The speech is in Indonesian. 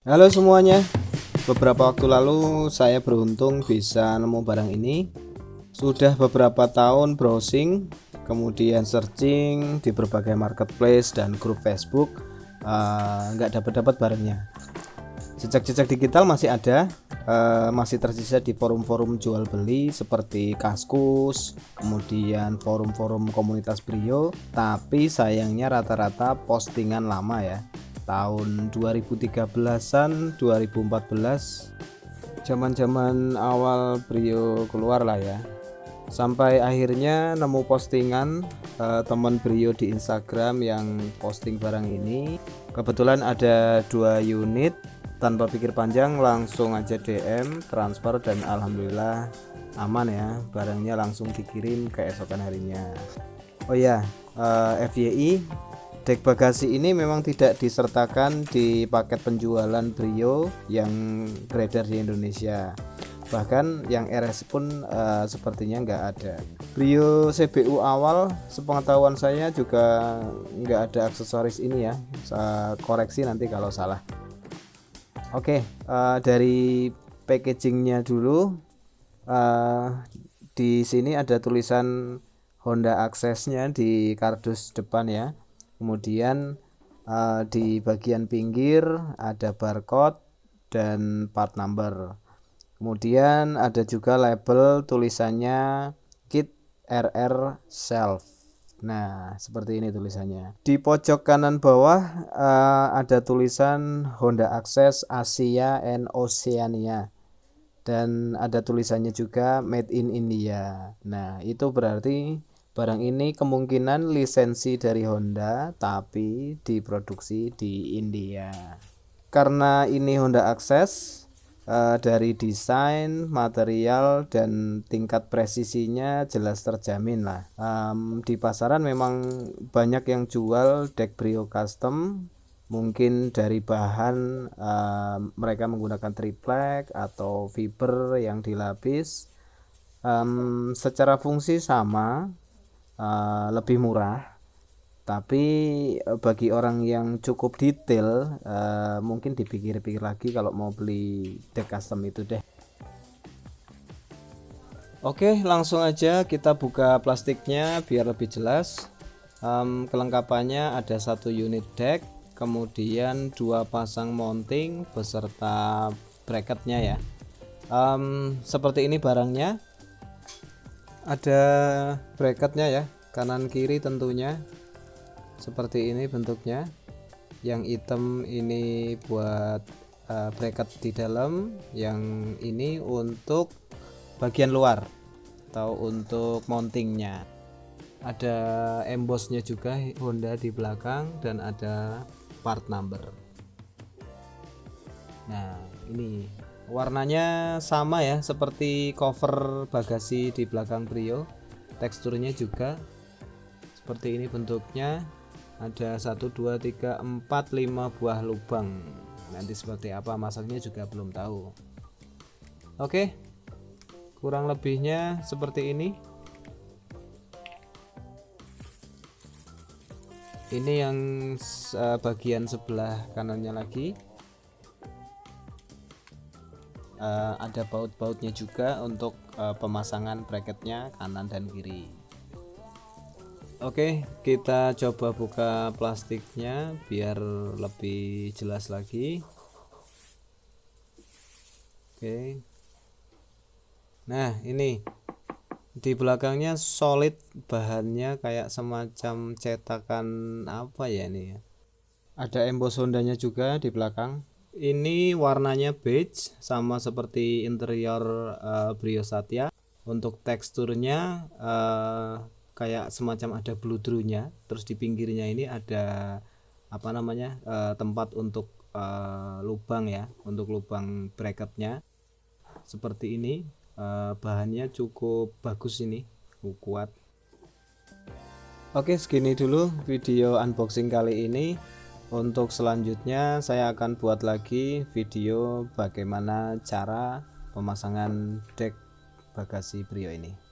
Halo semuanya, beberapa waktu lalu saya beruntung bisa nemu barang ini. Sudah beberapa tahun browsing, kemudian searching di berbagai marketplace dan grup Facebook, nggak dapat barangnya. Jejak-jejak digital masih ada, masih tersisa di forum-forum jual beli seperti Kaskus, kemudian forum-forum komunitas Brio, tapi sayangnya rata-rata postingan lama ya, tahun 2013-an, 2014, zaman-zaman awal Brio keluar lah ya. Sampai akhirnya nemu postingan teman Brio di Instagram yang posting barang ini. Kebetulan ada 2 unit, tanpa pikir panjang langsung aja DM transfer dan alhamdulillah aman ya, barangnya langsung dikirim keesokan harinya. Oh ya, FYI, dek bagasi ini memang tidak disertakan di paket penjualan Brio yang beredar di Indonesia. Bahkan yang RS pun sepertinya nggak ada. Brio CBU awal sepengetahuan saya juga nggak ada aksesoris ini ya. Saya koreksi nanti kalau salah. Oke, dari packagingnya dulu. Di sini ada tulisan Honda Access-nya di kardus depan ya. Kemudian di bagian pinggir ada barcode dan part number. Kemudian ada juga label tulisannya Kit RR Shelf. Nah, seperti ini tulisannya. Di pojok kanan bawah ada tulisan Honda Access Asia and Oceania. Dan ada tulisannya juga Made in India. Nah, itu berarti barang ini kemungkinan lisensi dari Honda tapi diproduksi di India. Karena ini Honda Access, dari desain, material, dan tingkat presisinya jelas terjamin lah. Di pasaran memang banyak yang jual deck Brio custom, mungkin dari bahan mereka menggunakan triplek atau fiber yang dilapis. Secara fungsi sama, lebih murah, tapi bagi orang yang cukup detail mungkin dipikir-pikir lagi kalau mau beli deck custom itu deh. Oke, langsung aja kita buka plastiknya biar lebih jelas. Kelengkapannya ada 1 unit deck, kemudian 2 pasang mounting beserta bracketnya ya. Seperti ini barangnya, ada bracketnya ya, kanan kiri tentunya. Seperti ini bentuknya. Yang hitam ini buat bracket di dalam, yang ini untuk bagian luar atau untuk mountingnya. Ada embossnya juga Honda di belakang dan ada part number. Nah, ini warnanya sama ya seperti cover bagasi di belakang Brio. Teksturnya juga seperti ini bentuknya. Ada 1 2 3 4 5 buah lubang. Nanti seperti apa masaknya juga belum tahu. Oke, kurang lebihnya seperti ini. Ini yang bagian sebelah kanannya lagi, ada baut-bautnya juga untuk pemasangan bracketnya kanan dan kiri. Oke, kita coba buka plastiknya biar lebih jelas lagi. Oke. Nah, ini di belakangnya solid, bahannya kayak semacam cetakan apa ya ini ya. Ada emboss Hondanya juga di belakang. Ini warnanya beige sama seperti interior Brio Satya. Untuk teksturnya kayak semacam ada bludrunya, terus di pinggirnya ini ada apa namanya tempat untuk lubang ya, untuk lubang bracketnya seperti ini. Bahannya cukup bagus ini, kuat. Oke, segini dulu video unboxing kali ini. Untuk selanjutnya saya akan buat lagi video bagaimana cara pemasangan deck bagasi Brio ini.